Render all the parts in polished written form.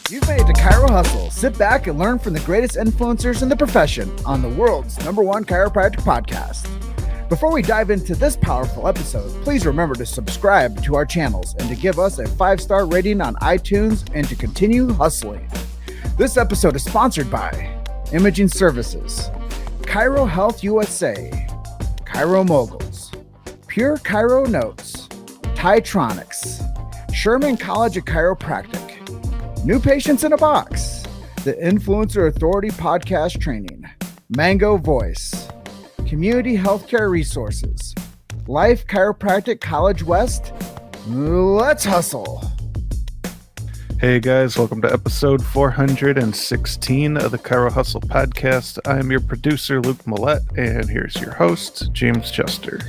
You've made it to Chiro Hustle. Sit back and learn from the greatest influencers in the profession on the world's #1 chiropractic podcast. Before we dive into this powerful episode, please remember to subscribe to our channels and to give us a 5-star rating on iTunes and to continue hustling. This episode is sponsored by Imaging Services, Chiro Health USA, Chiro Moguls, Pure Chiro Notes, Titronics, Sherman College of Chiropractic, New Patients in a Box, the Influencer Authority Podcast Training, Mango Voice, Community Healthcare Resources, Life Chiropractic College West. Let's hustle. Hey guys, welcome to episode 416 of the Chiro Hustle podcast. I'm your producer, Luke Millette, and here's your host, James Chester.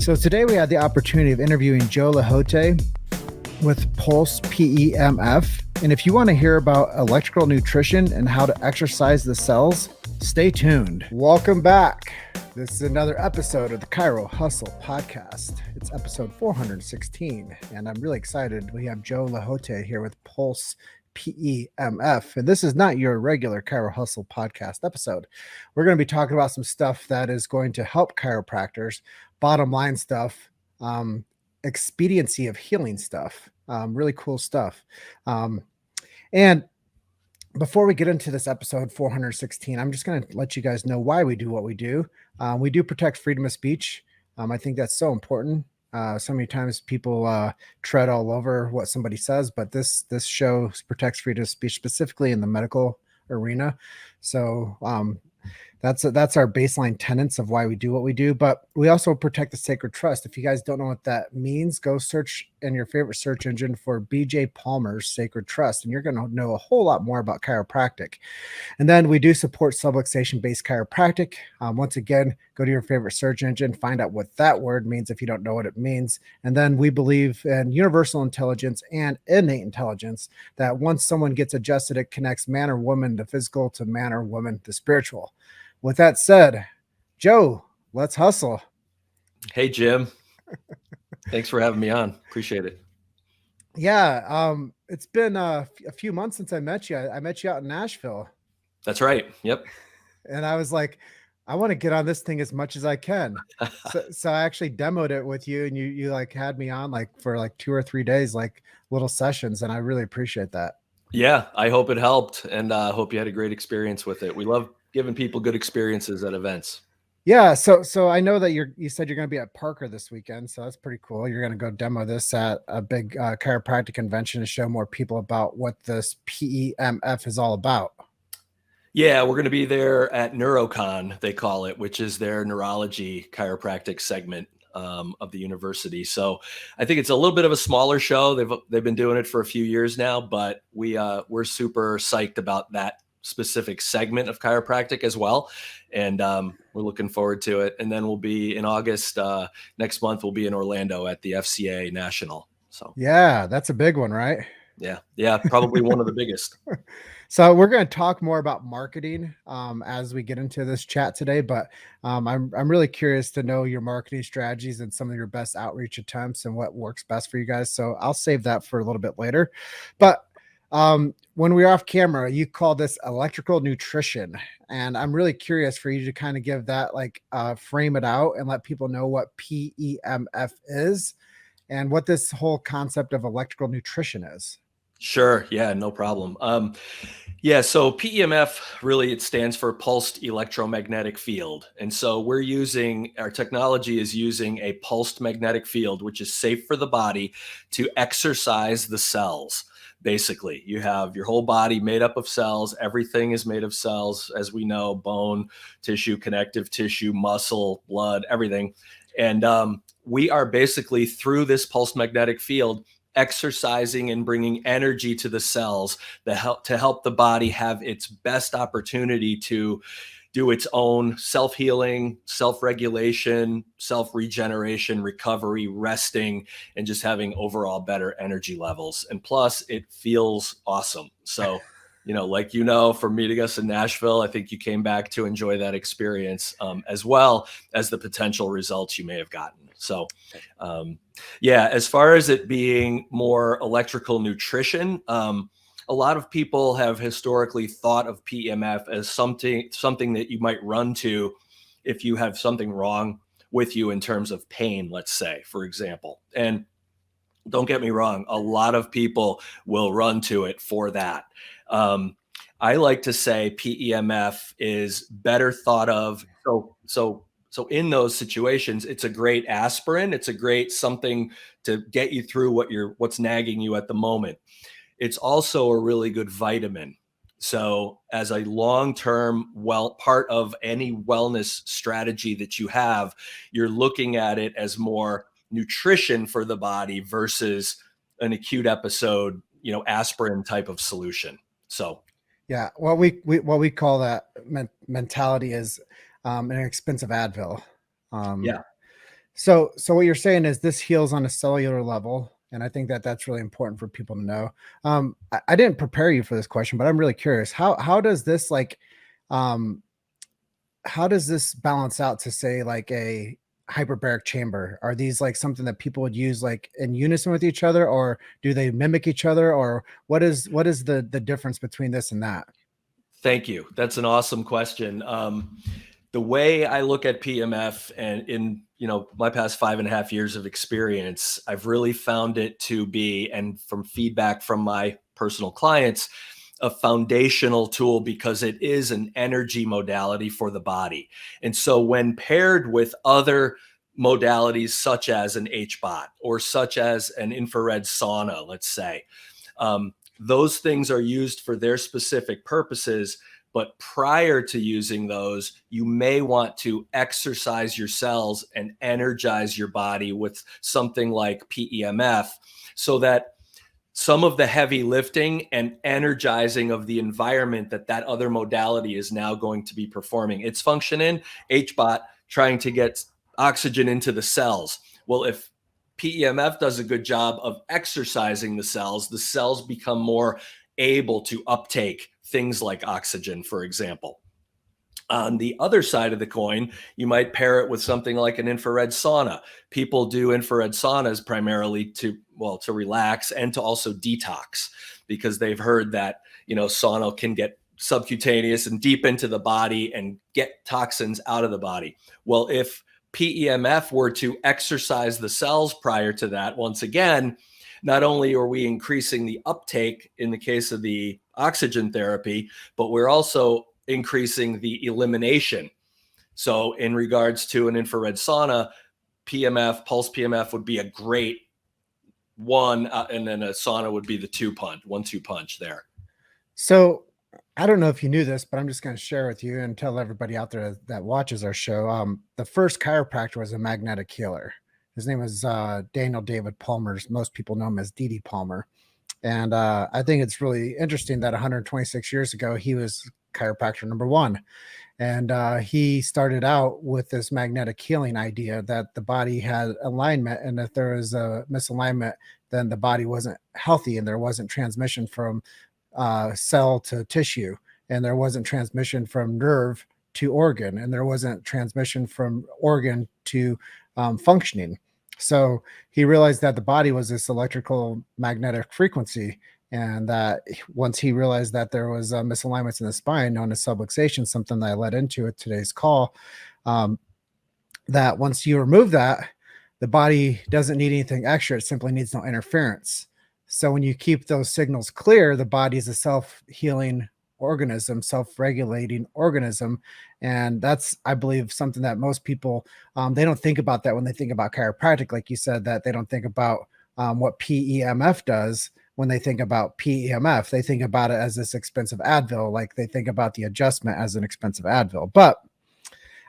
So today we had the opportunity of interviewing Joe LeHotay with Pulse PEMF. And if you want to hear about electrical nutrition and how to exercise the cells, stay tuned. Welcome back. This is another episode of the Chiro Hustle podcast. It's episode 416, and I'm really excited. We have Joe LeHotay here with Pulse PEMF, and this is not your regular Chiro Hustle podcast episode. We're going to be talking about some stuff that is going to help chiropractors, bottom line stuff, expediency of healing stuff, really cool stuff. And before we get into this episode 416, I'm just going to let you guys know why we do what we do. We do protect freedom of speech. I think that's so important. So many times people tread all over what somebody says, but this show protects freedom of speech specifically in the medical arena. So that's our baseline tenets of why we do what we do, but we also protect the sacred trust. If you guys don't know what that means, go search in your favorite search engine for BJ Palmer's Sacred Trust, and you're going to know a whole lot more about chiropractic. And then we do support subluxation-based chiropractic. Once again, go to your favorite search engine, find out what that word means if you don't know what it means. And then we believe in universal intelligence and innate intelligence, that once someone gets adjusted, it connects man or woman to physical, to man or woman to spiritual. With that said, Joe, let's hustle. Hey, Jim. Thanks for having me on. Appreciate it. Yeah. It's been a few months since I met you. I met you out in Nashville. That's right. Yep. And I was like, I want to get on this thing as much as I can. So I actually demoed it with you, and you like had me on like for like 2 or 3 days, like little sessions. And I really appreciate that. Yeah. I hope it helped, and I hope you had a great experience with it. We love giving people good experiences at events. Yeah. So I know that you said you're going to be at Parker this weekend. So that's pretty cool. You're going to go demo this at a big chiropractic convention to show more people about what this PEMF is all about. Yeah, we're going to be there at NeuroCon, they call it, which is their neurology chiropractic segment of the university. So I think it's a little bit of a smaller show. They've been doing it for a few years now, but we're super psyched about that specific segment of chiropractic as well. And we're looking forward to it. And then we'll be in August, next month, we'll be in Orlando at the FCA National. So yeah, that's a big one, right? Yeah. Probably one of the biggest. So we're going to talk more about marketing as we get into this chat today, but I'm really curious to know your marketing strategies and some of your best outreach attempts and what works best for you guys. So I'll save that for a little bit later. But when we were off camera, you call this electrical nutrition, and I'm really curious for you to kind of give that, like frame it out and let people know what PEMF is and what this whole concept of electrical nutrition is. Sure. Yeah, no problem. So PEMF, really, it stands for pulsed electromagnetic field. And so our technology is using a pulsed magnetic field, which is safe for the body to exercise the cells. Basically, you have your whole body made up of cells. Everything is made of cells, as we know: bone, tissue, connective tissue, muscle, blood, everything. And we are basically, through this pulsed magnetic field, exercising and bringing energy to the cells to help the body have its best opportunity to do its own self-healing, self-regulation, self-regeneration, recovery, resting, and just having overall better energy levels. And plus, it feels awesome. So, from meeting us in Nashville, I think you came back to enjoy that experience, as well as the potential results you may have gotten. So, as far as it being more electrical nutrition, a lot of people have historically thought of PEMF as something that you might run to if you have something wrong with you in terms of pain, let's say, for example. And don't get me wrong, a lot of people will run to it for that. I like to say PEMF is better thought of. So in those situations, it's a great aspirin. It's a great something to get you through what's nagging you at the moment. It's also a really good vitamin. So as a long-term part of any wellness strategy that you have, you're looking at it as more nutrition for the body versus an acute episode, aspirin type of solution. So yeah, what we call that mentality is an expensive Advil. Yeah. So what you're saying is this heals on a cellular level, and I think that that's really important for people to know. I didn't prepare you for this question, but I'm really curious. How does this how does this balance out to, say, like a hyperbaric chamber? Are these like something that people would use like in unison with each other, or do they mimic each other, or what is the difference between this and that? Thank you. That's an awesome question. The way I look at PEMF, and in my past 5.5 years of experience, I've really found it to be, and from feedback from my personal clients, a foundational tool because it is an energy modality for the body. And so when paired with other modalities such as an HBOT or such as an infrared sauna, let's say, those things are used for their specific purposes. But prior to using those, you may want to exercise your cells and energize your body with something like PEMF, so that some of the heavy lifting and energizing of the environment that other modality is now going to be performing its function in, HBOT, trying to get oxygen into the cells. Well, if PEMF does a good job of exercising the cells become more able to uptake things like oxygen, for example. On the other side of the coin, you might pair it with something like an infrared sauna. People do infrared saunas primarily to relax and to also detox, because they've heard that, sauna can get subcutaneous and deep into the body and get toxins out of the body. Well, if PEMF were to exercise the cells prior to that, once again, not only are we increasing the uptake in the case of the oxygen therapy, but we're also increasing the elimination. So in regards to an infrared sauna, Pulse PEMF would be a great one, and then a sauna would be the 1-2 punch there. So I don't know if you knew this, but I'm just going to share with you and tell everybody out there that watches our show. The first chiropractor was a magnetic healer. His name was Daniel David Palmer. Most people know him as D.D. Palmer. And I think it's really interesting that 126 years ago, he was chiropractor number one. And he started out with this magnetic healing idea that the body had alignment. And if there was a misalignment, then the body wasn't healthy and there wasn't transmission from cell to tissue. And there wasn't transmission from nerve to organ. And there wasn't transmission from organ to functioning. So he realized that the body was this electrical magnetic frequency, and that once he realized that there was misalignments in the spine known as subluxation, something that I led into at today's call, that once you remove that, the body doesn't need anything extra. It simply needs no interference. So when you keep those signals clear, the body is a self-healing organism, self-regulating organism. And that's, I believe, something that most people, they don't think about that when they think about chiropractic. Like you said, that they don't think about what PEMF does. When they think about PEMF, they think about it as this expensive Advil, like they think about the adjustment as an expensive Advil. But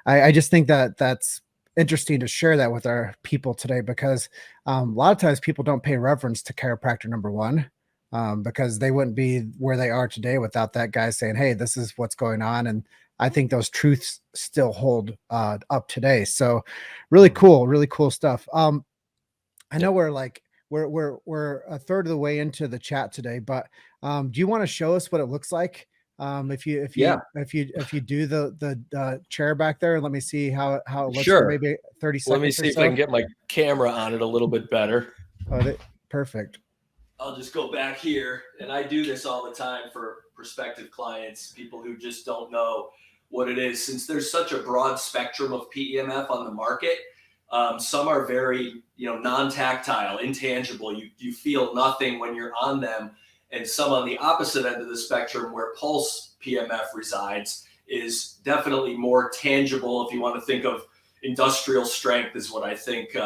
I just think that that's interesting to share that with our people today, because a lot of times people don't pay reverence to chiropractor number one, because they wouldn't be where they are today without that guy saying, hey, this is what's going on. And I think those truths still hold up today. So really cool stuff. I know we're a third of the way into the chat today, but do you want to show us what it looks like? If you do the chair back there, let me see how it looks. Sure. For maybe 30 seconds. Let me see if I can get my camera on it a little bit better. Oh, perfect. I'll just go back here, and I do this all the time for prospective clients, people who just don't know what it is. Since there's such a broad spectrum of PEMF on the market, some are very, non-tactile, intangible. You feel nothing when you're on them, and some on the opposite end of the spectrum, where Pulse PEMF resides, is definitely more tangible. If you want to think of industrial strength, is what I think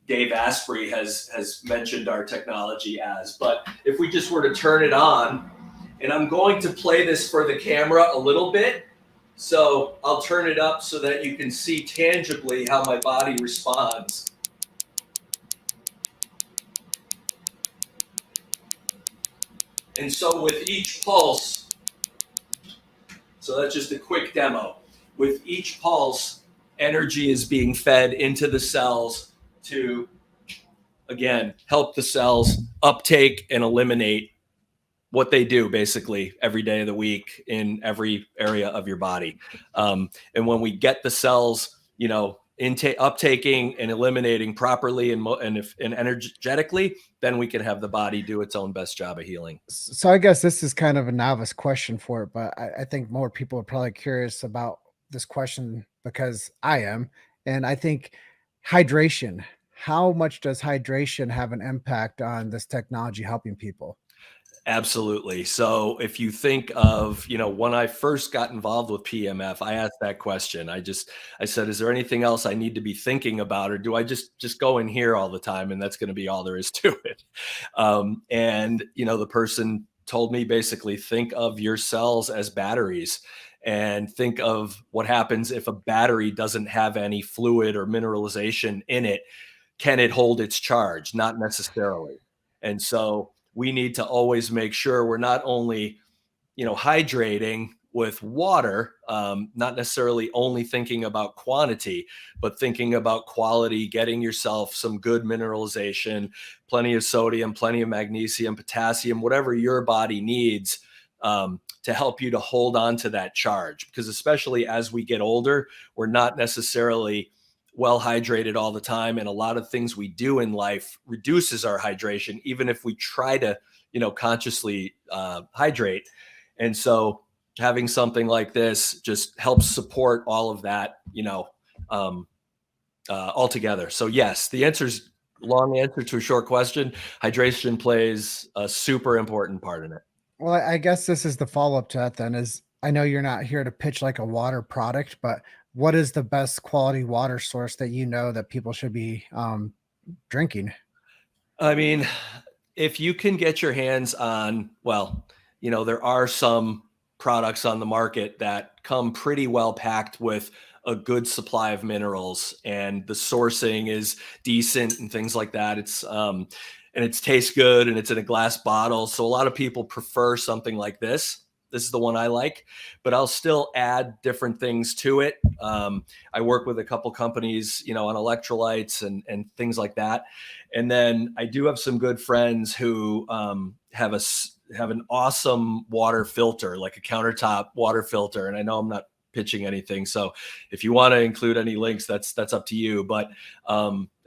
Dave Asprey has mentioned our technology as. But if we just were to turn it on, and I'm going to play this for the camera a little bit, so I'll turn it up so that you can see tangibly how my body responds. And so with each pulse, so that's just a quick demo. With each pulse, energy is being fed into the cells to, again, help the cells uptake and eliminate what they do basically every day of the week in every area of your body. And when we get the cells, uptaking and eliminating properly and energetically, then we can have the body do its own best job of healing. So I guess this is kind of a novice question for it, but I think more people are probably curious about this question because I am. And I think hydration, how much does hydration have an impact on this technology helping people? Absolutely. So if you think of, when I first got involved with PEMF, I asked that question. I said, is there anything else I need to be thinking about, or do I just go in here all the time and that's going to be all there is to it? And the person told me basically think of your cells as batteries and think of what happens if a battery doesn't have any fluid or mineralization in it. Can it hold its charge? Not necessarily. And so we need to always make sure we're not only, hydrating with water, not necessarily only thinking about quantity, but thinking about quality, getting yourself some good mineralization, plenty of sodium, plenty of magnesium, potassium, whatever your body needs to help you to hold on to that charge. Because especially as we get older, we're not necessarily well hydrated all the time, and a lot of things we do in life reduces our hydration, even if we try to consciously hydrate. And so having something like this just helps support all of that all together. So yes, the answer's long answer to a short question. Hydration plays a super important part in it. Well, I guess this is the follow-up to that then. Is I know you're not here to pitch like a water product, but what is the best quality water source that people should be drinking? I mean, if you can get your hands on, there are some products on the market that come pretty well packed with a good supply of minerals, and the sourcing is decent and things like that. It's and it tastes good, and it's in a glass bottle. So a lot of people prefer something like this. This is the one I like, but I'll still add different things to it. I work with a couple companies, on electrolytes and things like that. And then I do have some good friends who have an awesome water filter, like a countertop water filter. And I know I'm not pitching anything, so if you want to include any links, that's up to you. But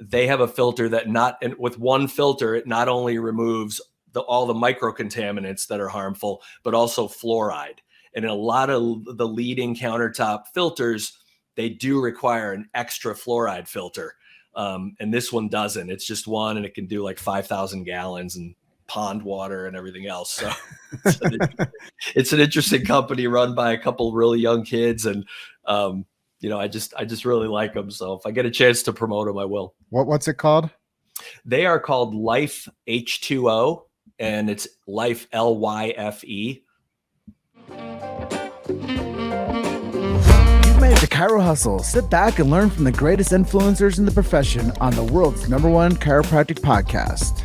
they have a filter that with one filter, it not only removes all the micro contaminants that are harmful, but also fluoride. And in a lot of the leading countertop filters, they do require an extra fluoride filter. And this one doesn't. It's just one, and it can do like 5,000 gallons and pond water and everything else. So it's an interesting company run by a couple really young kids. And, I just really like them. So if I get a chance to promote them, I will. What's it called? They are called Life H2O. And it's Life, LYFE. You've made the Chiro Hustle. Sit back and learn from the greatest influencers in the profession on the world's #1 chiropractic podcast.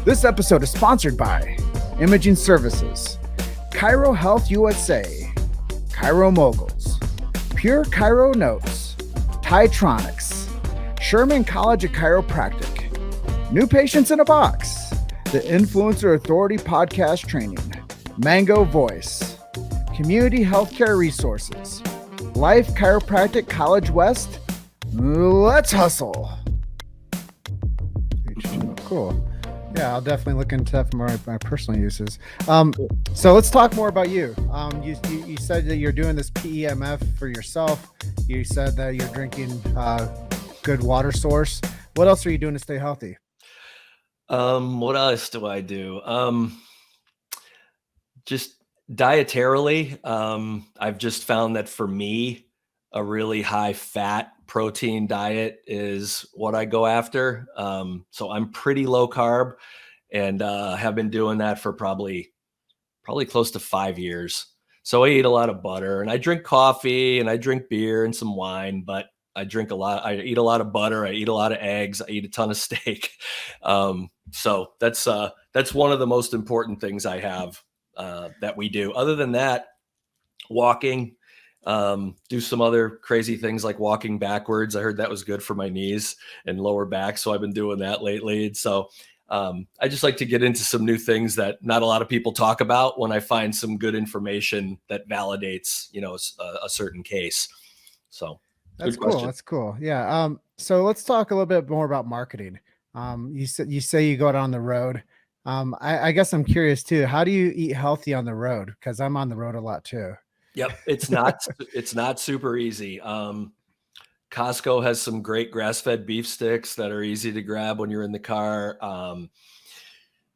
This episode is sponsored by Imaging Services, Chiro Health USA, Chiro Moguls, Pure Chiro Notes, Titronics, Sherman College of Chiropractic, New Patients in a Box, the Influencer Authority Podcast Training, Mango Voice, Community Healthcare Resources, Life Chiropractic College West. Let's hustle. Cool. Yeah, I'll definitely look into that for my personal uses. So let's talk more about you. You said that you're doing this PEMF for yourself. You said that you're drinking good water source. What else are you doing to stay healthy? What else do I do? Just dietarily, I've just found that for me, a really high fat protein diet is what I go after. So I'm pretty low carb and have been doing that for probably close to 5 years. So I eat a lot of butter and I drink coffee and I drink beer and some wine, but I eat a lot of butter. I eat a lot of eggs. I eat a ton of steak. So that's one of the most important things I have that we do. Other than that, walking, do some other crazy things like walking backwards. I heard that was good for my knees and lower back. So I've been doing that lately. And so I just like to get into some new things that not a lot of people talk about when I find some good information that validates, a certain case. So That's good cool. question. That's cool. Yeah. So let's talk a little bit more about marketing. You say you go out on the road. I guess I'm curious too. How do you eat healthy on the road? Because I'm on the road a lot too. Yep. It's not super easy. Costco has some great grass-fed beef sticks that are easy to grab when you're in the car.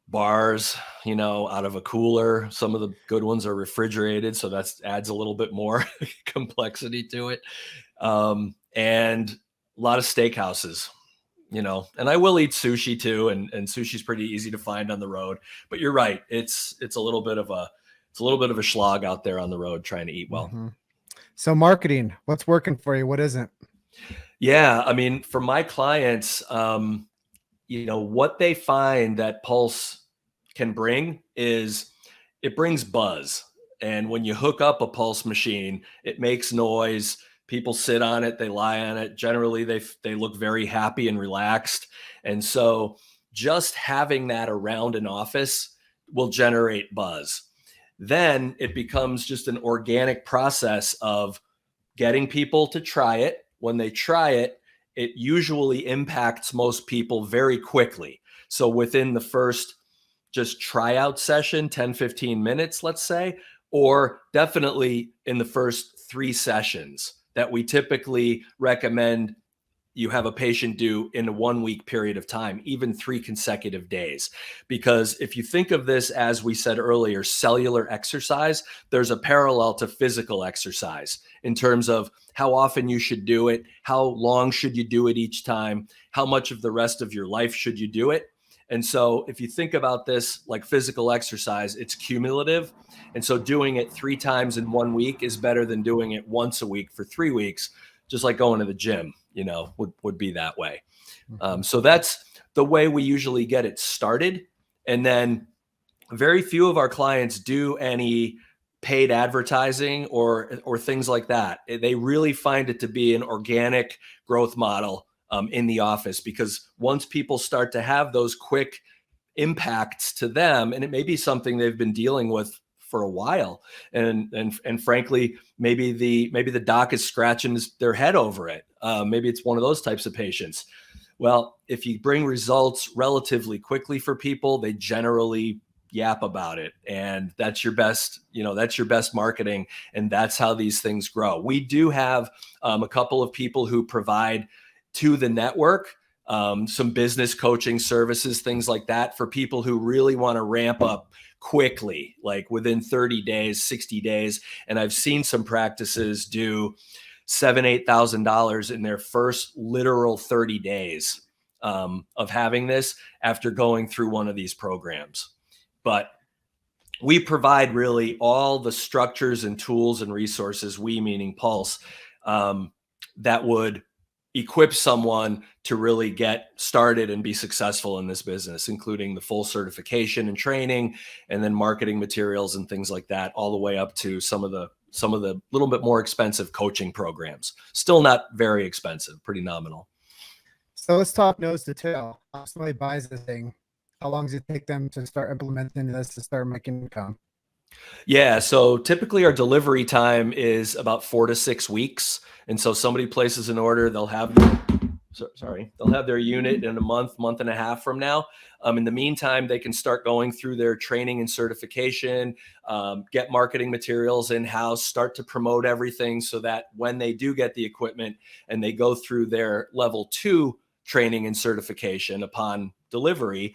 Bars, out of a cooler. Some of the good ones are refrigerated, so that adds a little bit more complexity to it. And a lot of steakhouses, and I will eat sushi too. And sushi's pretty easy to find on the road, but you're right. It's a little bit of a slog out there on the road trying to eat well. Mm-hmm. So marketing, what's working for you? What isn't? Yeah. I mean, for my clients, what they find that Pulse can bring is it brings buzz. And when you hook up a Pulse machine, it makes noise. People sit on it, they lie on it. Generally, they look very happy and relaxed. And so just having that around an office will generate buzz. Then it becomes just an organic process of getting people to try it. When they try it, it usually impacts most people very quickly. So within the first just tryout session, 10, 15 minutes, let's say, or definitely in the first 3 sessions that we typically recommend you have a patient do in a 1 week period of time, even 3 consecutive days. Because if you think of this, as we said earlier, cellular exercise, there's a parallel to physical exercise in terms of how often you should do it, how long should you do it each time, how much of the rest of your life should you do it. And so if you think about this like physical exercise, it's cumulative. And so doing it 3 times in 1 week is better than doing it once a week for 3 weeks, just like going to the gym, would be that way. So that's the way we usually get it started. And then very few of our clients do any paid advertising or things like that. They really find it to be an organic growth model in the office, because once people start to have those quick impacts to them, and it may be something they've been dealing with for a while, and frankly, maybe the doc is scratching their head over it. Maybe it's one of those types of patients. Well, if you bring results relatively quickly for people, they generally yap about it, and that's your best marketing, and that's how these things grow. We do have a couple of people who provide to the network some business coaching services, things like that, for people who really want to ramp up quickly, like within 30 days, 60 days. And I've seen some practices do $7,000-8,000 in their first literal 30 days of having this after going through one of these programs. But we provide really all the structures and tools and resources, we meaning Pulse, that would equip someone to really get started and be successful in this business, including the full certification and training, and then marketing materials and things like that, all the way up to some of the little bit more expensive coaching programs. Still not very expensive, pretty nominal. So let's talk nose to tail. If somebody buys this thing, how long does it take them to start implementing this to start making income? Yeah, so typically our delivery time is about 4 to 6 weeks. And so somebody places an order, they'll have they'll have their unit in a month and a half from now. In the meantime, they can start going through their training and certification, get marketing materials in-house, start to promote everything so that when they do get the equipment and they go through their level 2 training and certification upon delivery,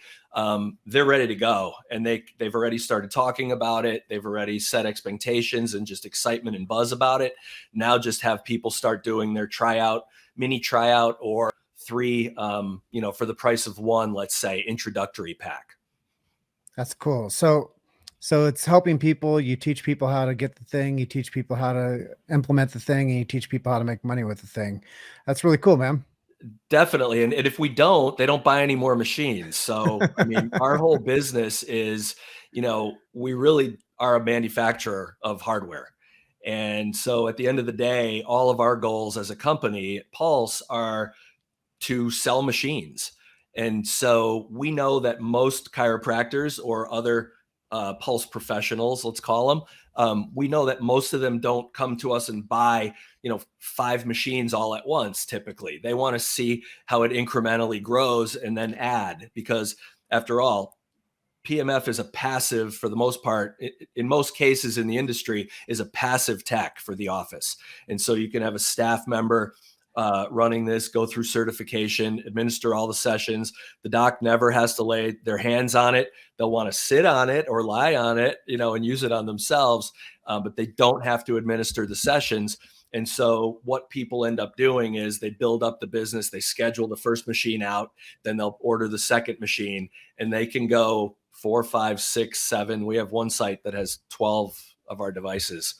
they're ready to go. And they've already started talking about it. They've already set expectations and just excitement and buzz about it. Now just have people start doing their mini tryout, or 3, for the price of 1, let's say, introductory pack. That's cool. So it's helping people. You teach people how to get the thing. You teach people how to implement the thing, and you teach people how to make money with the thing. That's really cool, man. Definitely. And if we don't, they don't buy any more machines. So, I mean, our whole business is, we really are a manufacturer of hardware. And so at the end of the day, all of our goals as a company at Pulse are to sell machines. And so we know that most chiropractors or other Pulse professionals, let's call them, we know that most of them don't come to us and buy 5 machines all at once. Typically, they want to see how it incrementally grows and then add, because after all, PMF is a passive, for the most part, in most cases in the industry, is a passive tech for the office. And so you can have a staff member running this, go through certification, administer all the sessions. The doc never has to lay their hands on it. They'll want to sit on it or lie on it, and use it on themselves, but they don't have to administer the sessions. And so what people end up doing is they build up the business, they schedule the first machine out, then they'll order the second machine, and they can go 4, 5, 6, 7. We have one site that has 12 of our devices,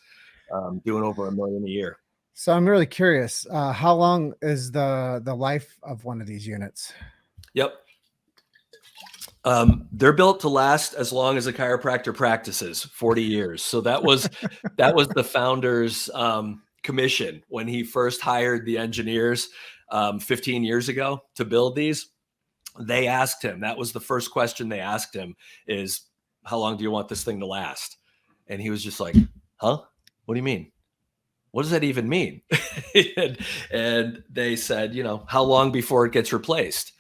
doing over $1 million a year. So I'm really curious, how long is the life of one of these units? Yep. They're built to last as long as a chiropractor practices, 40 years. So that was the founder's commission when he first hired the engineers 15 years ago to build these. They asked him, that was the first question they asked him, is how long do you want this thing to last? And he was just like, huh? What do you mean? What does that even mean? and they said, how long before it gets replaced?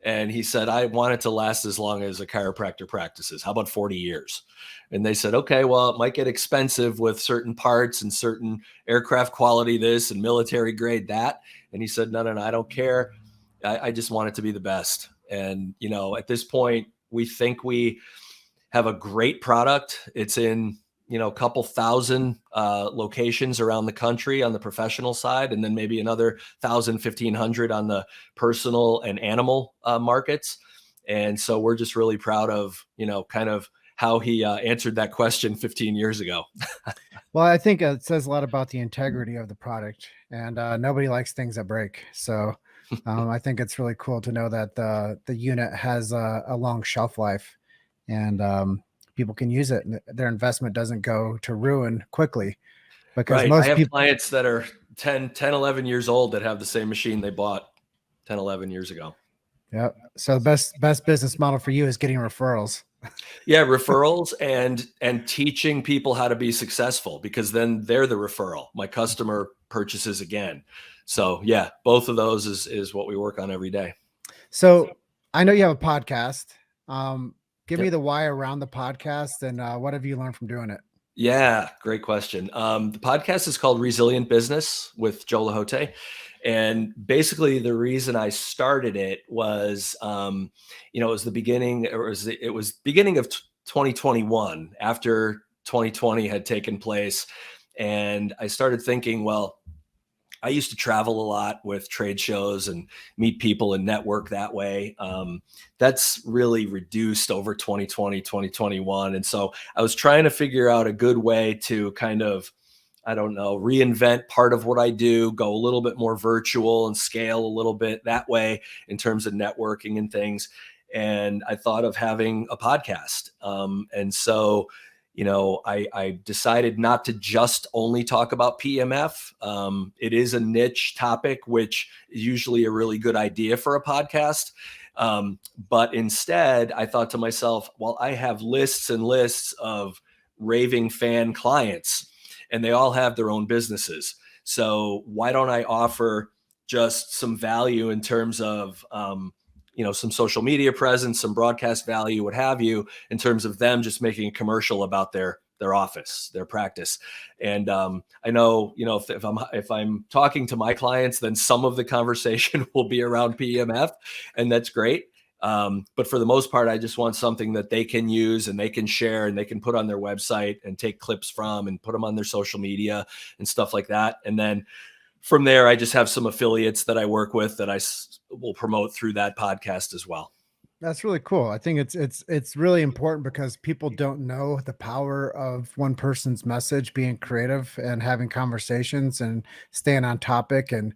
And he said, I want it to last as long as a chiropractor practices. How about 40 years? And they said, okay, well, it might get expensive with certain parts and certain aircraft quality this and military grade that. And he said, no, I don't care. I just want it to be the best. And, at this point, we think we have a great product. It's in, a couple thousand locations around the country on the professional side, and then maybe another 1,000, 1,500 on the personal and animal markets. And so we're just really proud of, kind of how he answered that question 15 years ago. Well, I think it says a lot about the integrity of the product, and nobody likes things that break. So I think it's really cool to know that the unit has a long shelf life, and people can use it, and their investment doesn't go to ruin quickly. Because right. most I have people, clients that are 10, 11 years old that have the same machine they bought 10, 11 years ago. yeah. So the best business model for you is getting referrals. Yeah, referrals and teaching people how to be successful, because then they're the referral. My customer purchases again. So yeah, both of those is what we work on every day. So I know you have a podcast. Give Yep. me the why around the podcast, and what have you learned from doing it? Yeah, great question. The podcast is called Resilient Business with Joe LeHotay. And basically the reason I started it was, it was the beginning, it was beginning of 2021, after 2020 had taken place. And I started thinking, well, I used to travel a lot with trade shows and meet people and network that way. That's really reduced over 2020, 2021. And so I was trying to figure out a good way to kind of, reinvent part of what I do, go a little bit more virtual and scale a little bit that way in terms of networking and things. And I thought of having a podcast. And so I decided not to just only talk about PEMF. It is a niche topic, which is usually a really good idea for a podcast. But instead, I thought to myself, well, I have lists and lists of raving fan clients, and they all have their own businesses. So why don't I offer just some value in terms of, some social media presence, some broadcast value, what have you, in terms of them just making a commercial about their office, their practice. And I know, if I'm talking to my clients, then some of the conversation will be around PEMF, and that's great. But for the most part, I just want something that they can use and they can share and they can put on their website and take clips from and put them on their social media and stuff like that. And then from there, I just have some affiliates that I work with that I will promote through that podcast as well. That's really cool. I think it's really important because people don't know the power of one person's message, being creative and having conversations and staying on topic and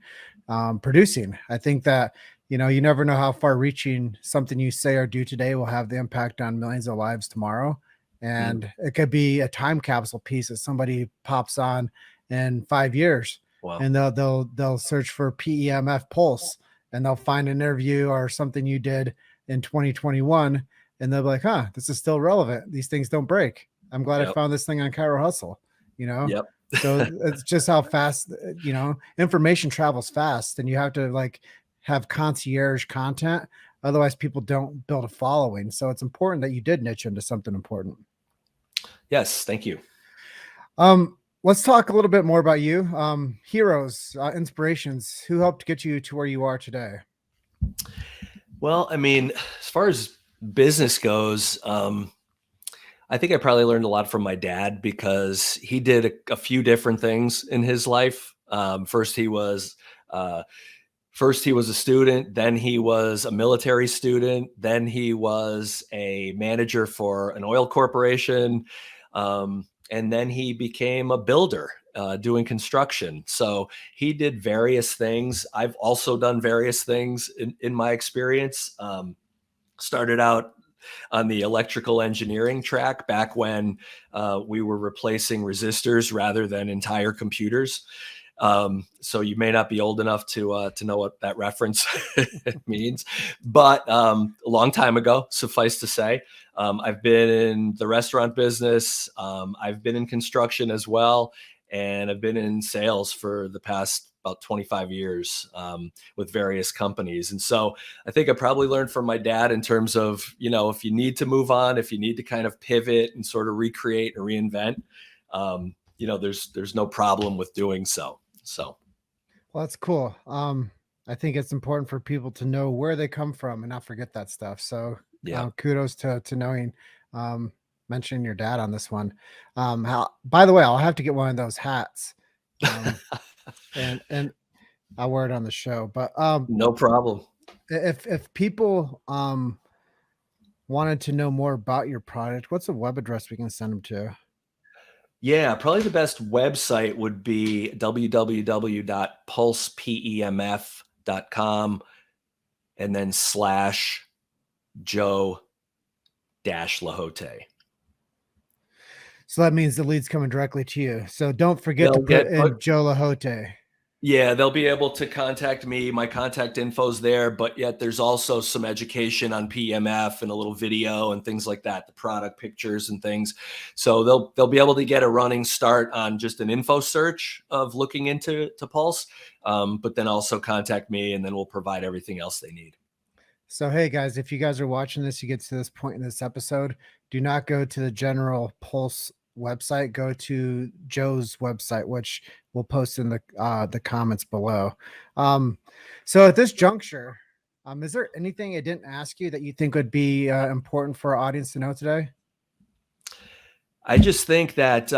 producing. I think that, you never know how far reaching something you say or do today will have the impact on millions of lives tomorrow. And it could be a time capsule piece that somebody pops on in 5 years. Wow. And they'll search for PEMF Pulse and they'll find an interview or something you did in 2021, and they'll be like, huh, this is still relevant. These things don't break. I'm glad I found this thing on Chirohustle, Yep. So it's just how fast, information travels fast, and you have to have concierge content. Otherwise people don't build a following. So it's important that you did niche into something important. Yes. Thank you. Let's talk a little bit more about you. Heroes, inspirations, who helped get you to where you are today? Well, I mean, as far as business goes, I think I probably learned a lot from my dad because he did a few different things in his life. First he was a student, then he was a military student, then he was a manager for an oil corporation, and then he became a builder. Doing construction. So he did various things. I've also done various things in my experience. Started out on the electrical engineering track back when we were replacing resistors rather than entire computers. So you may not be old enough to know what that reference means, but a long time ago, suffice to say. I've been in the restaurant business. I've been in construction as well. And I've been in sales for the past about 25 years with various companies. And so I think I probably learned from my dad in terms of, if you need to move on, if you need to kind of pivot and sort of recreate and reinvent, there's no problem with doing so. So. Well, that's cool. I think it's important for people to know where they come from and not forget that stuff. So kudos to knowing, mentioning your dad on this one. By the way, I'll have to get one of those hats. And I'll wear it on the show, but no problem. If people wanted to know more about your product, what's a web address we can send them to? Yeah, probably the best website would be www.pulsepemf.com and then /Joe-LeHotay. So that means the lead's coming directly to you. So don't forget to put in Joe LeHotay. Yeah, they'll be able to contact me. My contact info's there, but yet there's also some education on PEMF and a little video and things like that, the product pictures and things. So they'll be able to get a running start on just an info search of looking into Pulse, but then also contact me and then we'll provide everything else they need. So, hey guys, if you guys are watching this, you get to this point in this episode, do not go to the general Pulse website, go to Joe's website, which we'll post in the comments below. So at this juncture, is there anything I didn't ask you that you think would be important for our audience to know today? I just think that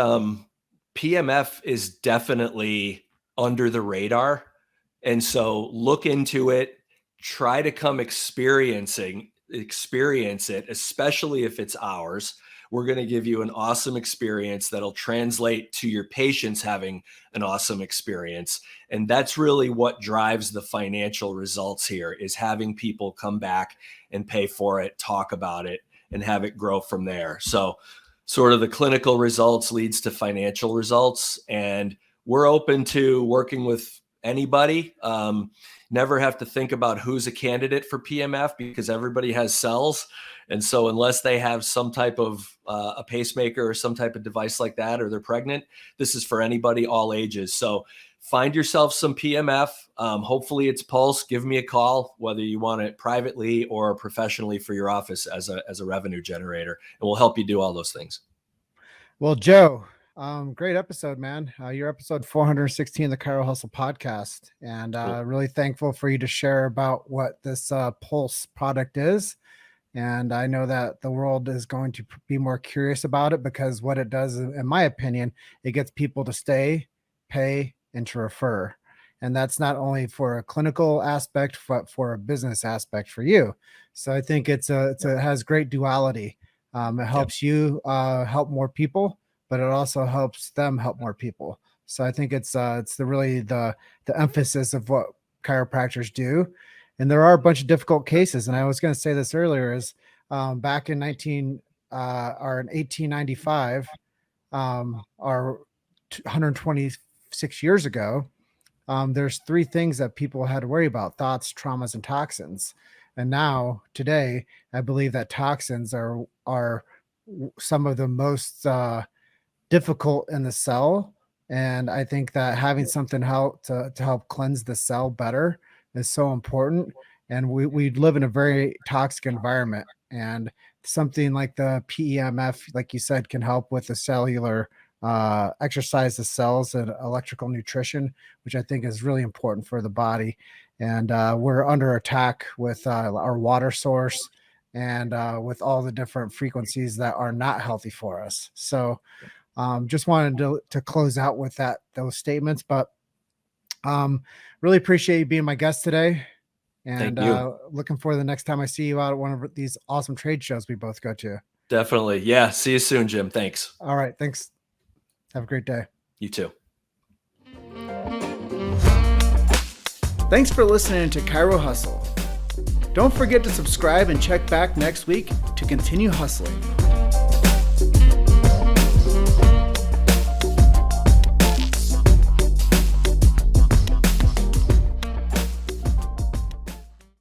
PEMF is definitely under the radar. And so look into it, try to come experience it, especially if it's ours. We're going to give you an awesome experience that'll translate to your patients having an awesome experience. And that's really what drives the financial results here, is having people come back and pay for it, talk about it, and have it grow from there. So sort of the clinical results leads to financial results. And we're open to working with anybody. Never have to think about who's a candidate for PEMF because everybody has cells. And so unless they have some type of a pacemaker or some type of device like that, or they're pregnant, this is for anybody, all ages. So find yourself some PMF. Hopefully it's Pulse. Give me a call, whether you want it privately or professionally for your office as a revenue generator, and we'll help you do all those things. Well, Joe, great episode, man. You're episode 416 of the Chiro Hustle podcast, and Cool. really thankful for you to share about what this Pulse product is. And I know that the world is going to be more curious about it, because what it does, in my opinion, it gets people to stay, pay, and to refer. And that's not only for a clinical aspect, but for a business aspect for you. So I think it has great duality. It helps you help more people, but it also helps them help more people. So I think it's really the emphasis of what chiropractors do. And there are a bunch of difficult cases. And I was going to say this earlier, is back in 1895, or 126 years ago, there's three things that people had to worry about: thoughts, traumas, and toxins. And now today, I believe that toxins are some of the most difficult in the cell. And I think that having something to help cleanse the cell better is so important. And we live in a very toxic environment, and something like the PEMF, like you said, can help with the cellular exercise the cells and electrical nutrition, which I think is really important for the body. And we're under attack with our water source, and with all the different frequencies that are not healthy for us. So just wanted to close out with those statements. But really appreciate you being my guest today. And looking forward to the next time I see you out at one of these awesome trade shows we both go to. Definitely. Yeah. See you soon, Jim. Thanks. All right. Thanks. Have a great day. You too. Thanks for listening to Chiro Hustle. Don't forget to subscribe and check back next week to continue hustling.